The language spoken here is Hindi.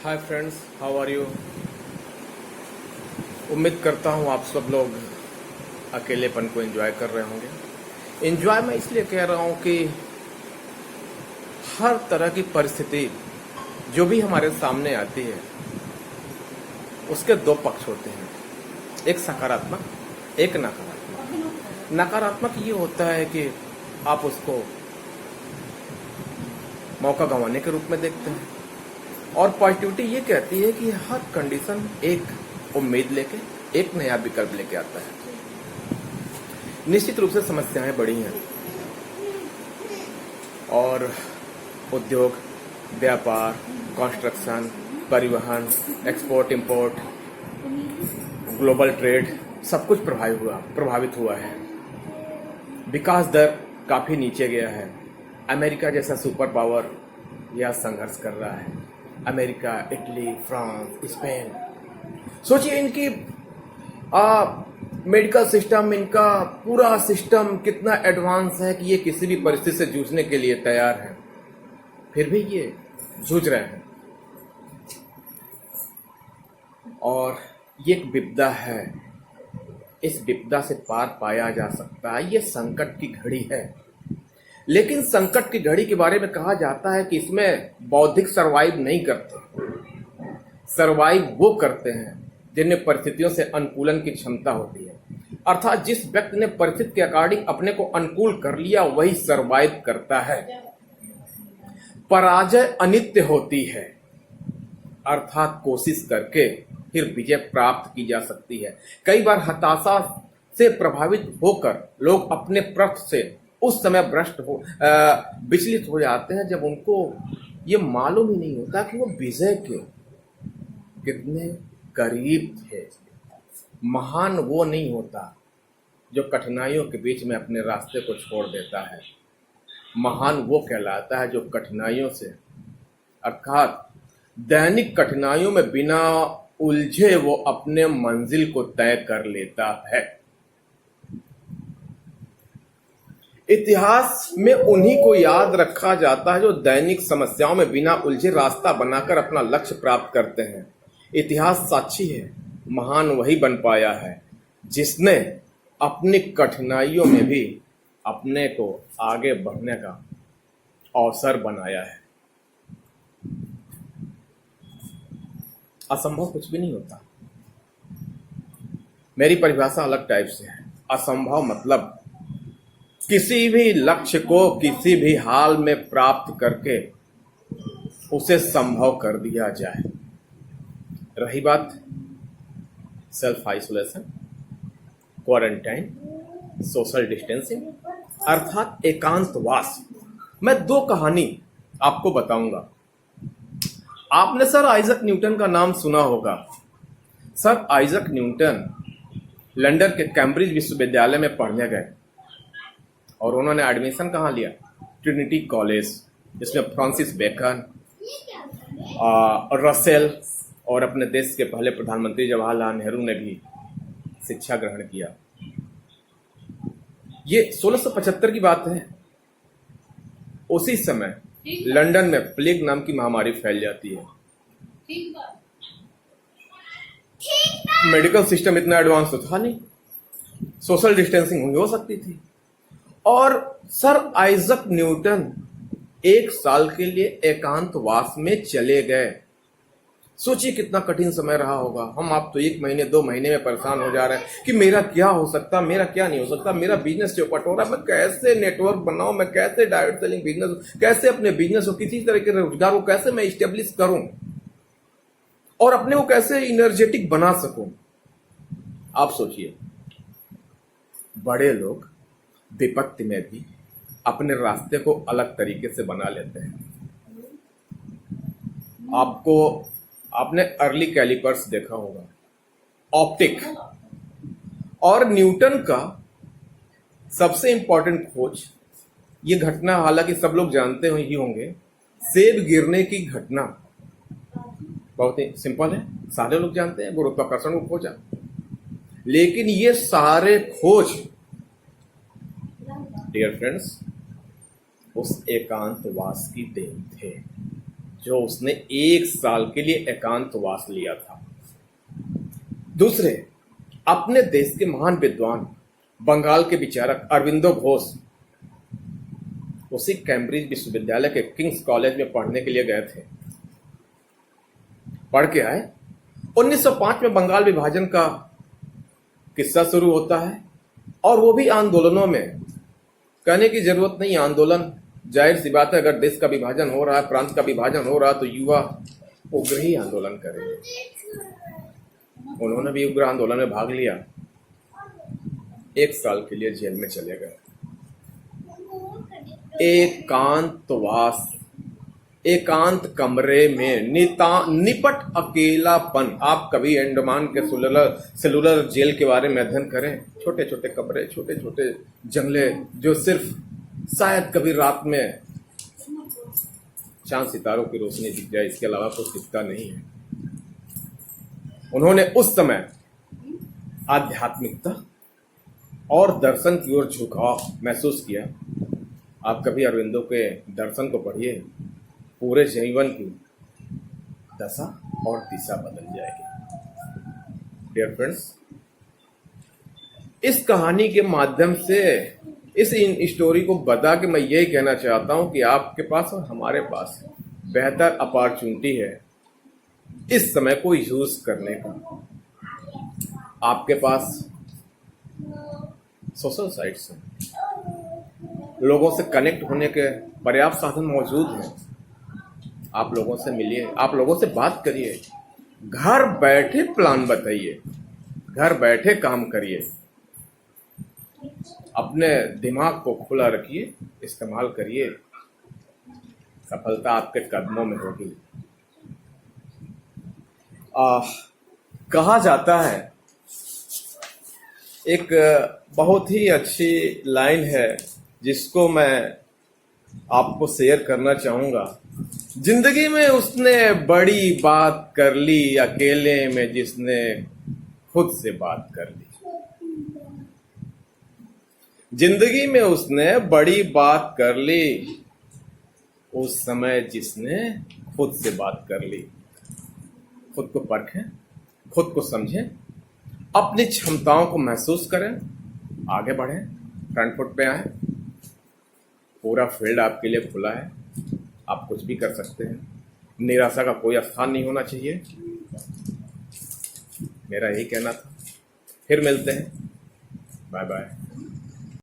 Hi friends, how are you. उम्मीद करता हूँ आप सब लोग अकेलेपन को एंजॉय कर रहे होंगे। एंजॉय मैं इसलिए कह रहा हूँ कि हर तरह की परिस्थिति जो भी हमारे सामने आती है उसके दो पक्ष होते हैं, एक सकारात्मक, एक नकारात्मक। नकारात्मक ये होता है कि आप उसको मौका गंवाने के रूप में देखते हैं, और पॉजिटिविटी ये कहती है कि हर कंडीशन एक उम्मीद लेके, एक नया विकल्प लेके आता है। निश्चित रूप से समस्याएं बड़ी हैं और उद्योग, व्यापार, कंस्ट्रक्शन, परिवहन, एक्सपोर्ट इंपोर्ट, ग्लोबल ट्रेड सब कुछ प्रभावित हुआ है। विकास दर काफी नीचे गया है। अमेरिका जैसा सुपर पावर यह संघर्ष कर रहा है। अमेरिका, इटली, फ्रांस, स्पेन, सोचिए इनकी मेडिकल सिस्टम, इनका पूरा सिस्टम कितना एडवांस है कि ये किसी भी परिस्थिति से जूझने के लिए तैयार है, फिर भी ये जूझ रहे हैं। और ये एक विपदा है, इस विपदा से पार पाया जा सकता है। ये संकट की घड़ी है, लेकिन संकट की घड़ी के बारे में कहा जाता है कि इसमें बौद्धिक सरवाइव नहीं करते, सरवाइव वो करते हैं जिनमें परिस्थितियों से अनुकूलन की क्षमता होती है। अर्थात जिस व्यक्ति ने परिस्थिति के अकॉर्डिंग अपने को अनुकूल कर लिया वही सरवाइव करता है। पराजय अनित्य होती है, अर्थात कोशिश करके फिर विजय प्राप्त की जा सकती है। कई बार हताशा से प्रभावित होकर लोग अपने पथ से उस समय विचलित हो जाते हैं जब उनको ये मालूम ही नहीं होता कि वो विजय के कितने करीब थे। महान वो नहीं होता जो कठिनाइयों के बीच में अपने रास्ते को छोड़ देता है। महान वो कहलाता है जो कठिनाइयों से, अर्थात दैनिक कठिनाइयों में बिना उलझे वो अपने मंजिल को तय कर लेता है। इतिहास में उन्हीं को याद रखा जाता है जो दैनिक समस्याओं में बिना उलझे रास्ता बनाकर अपना लक्ष्य प्राप्त करते हैं। इतिहास साक्षी है, महान वही बन पाया है जिसने अपनी कठिनाइयों में भी अपने को आगे बढ़ने का अवसर बनाया है। असंभव कुछ भी नहीं होता। मेरी परिभाषा अलग टाइप से है। असंभव मतलब किसी भी लक्ष्य को किसी भी हाल में प्राप्त करके उसे संभव कर दिया जाए। रही बात self isolation, quarantine, social distancing अर्थात एकांतवास, मैं दो कहानी आपको बताऊंगा। आपने सर आइजक न्यूटन का नाम सुना होगा। सर आइजक न्यूटन लंदन के कैम्ब्रिज विश्वविद्यालय में पढ़ने गए और उन्होंने एडमिशन कहाँ लिया? ट्रिनिटी कॉलेज, जिसमें फ्रांसिस बेकन, रसेल और अपने देश के पहले प्रधानमंत्री जवाहरलाल नेहरू ने भी शिक्षा ग्रहण किया। ये 1675 की बात है। उसी समय लंदन में प्लेग नाम की महामारी फैल जाती है। मेडिकल सिस्टम इतना एडवांस तो था नहीं, सोशल डिस्टेंसिंग हो सकती थी, और सर आइजक न्यूटन 1 साल के लिए एकांतवास में चले गए। सोचिए कितना कठिन समय रहा होगा। हम आप तो 1 महीने 2 महीने में परेशान हो जा रहे हैं कि मेरा क्या हो सकता, मेरा क्या नहीं हो सकता, मेरा बिजनेस चौपट हो रहा है, मैं कैसे नेटवर्क बनाऊं, मैं कैसे डायरेक्ट सेलिंग बिजनेस, कैसे अपने बिजनेस को, किसी तरह के रोजगार को कैसे मैं इस्टेब्लिश करूं और अपने को कैसे इनर्जेटिक बना सकूं। आप सोचिए, बड़े लोग विपत्ति में भी अपने रास्ते को अलग तरीके से बना लेते हैं। आपने अर्ली कैलिपर्स देखा होगा, ऑप्टिक, और न्यूटन का सबसे इंपॉर्टेंट खोज, ये घटना हालांकि सब लोग जानते ही होंगे, सेब गिरने की घटना। बहुत ही सिंपल है, सारे लोग जानते हैं, गुरुत्वाकर्षण को खोजा। लेकिन ये सारे खोज डियर फ्रेंड्स उस एकांतवास की देन थे जो उसने 1 साल के लिए एकांतवास लिया था। दूसरे, अपने देश के महान विद्वान बंगाल के विचारक अरविंदो घोष उसी कैम्ब्रिज विश्वविद्यालय के किंग्स कॉलेज में पढ़ने के लिए गए थे। पढ़ के आए। 1905 में बंगाल विभाजन का किस्सा शुरू होता है, और वो भी आंदोलनों में। कहने की जरूरत नहीं, आंदोलन जाहिर सी बात है, अगर देश का विभाजन हो रहा है, प्रांत का विभाजन हो रहा है, तो युवा उग्र ही आंदोलन करेंगे। उन्होंने भी उग्र आंदोलन में भाग लिया। 1 साल के लिए जेल में चले गए। एकांतवास, एकांत कमरे में निपट अकेलापन। आप कभी अंडमान के सेलुलर जेल के बारे में अध्ययन करें। छोटे छोटे कमरे, छोटे छोटे जंगले, जो सिर्फ शायद कभी रात में चांद सितारों की रोशनी दिख जाए, इसके अलावा कुछ दिखता नहीं है। उन्होंने उस समय आध्यात्मिकता और दर्शन की ओर झुकाव महसूस किया। आप कभी अरविंदो के दर्शन को पढ़िए, पूरे जीवन की दशा और दिशा बदल जाएगी। डियर फ्रेंड्स, इस कहानी के माध्यम से, इस स्टोरी को बता के मैं यही कहना चाहता हूं कि आपके पास और हमारे पास बेहतर अपॉर्चुनिटी है इस समय को यूज करने का। आपके पास सोशल साइट्स हैं, लोगों से कनेक्ट होने के पर्याप्त साधन मौजूद हैं। आप लोगों से मिलिए, आप लोगों से बात करिए, घर बैठे प्लान बताइए, घर बैठे काम करिए। अपने दिमाग को खुला रखिए, इस्तेमाल करिए, सफलता आपके कदमों में होगी। कहा जाता है, एक बहुत ही अच्छी लाइन है जिसको मैं आपको शेयर करना चाहूंगा। जिंदगी में उसने बड़ी बात कर ली, अकेले में जिसने खुद से बात कर ली। जिंदगी में उसने बड़ी बात कर ली, उस समय जिसने खुद से बात कर ली। खुद को परखें, खुद को समझें, अपनी क्षमताओं को महसूस करें, आगे बढ़ें, फ्रंट फुट पे आए। पूरा फील्ड आपके लिए खुला है, आप कुछ भी कर सकते हैं। निराशा का कोई स्थान नहीं होना चाहिए। मेरा यही कहना था। फिर मिलते हैं। Bye bye.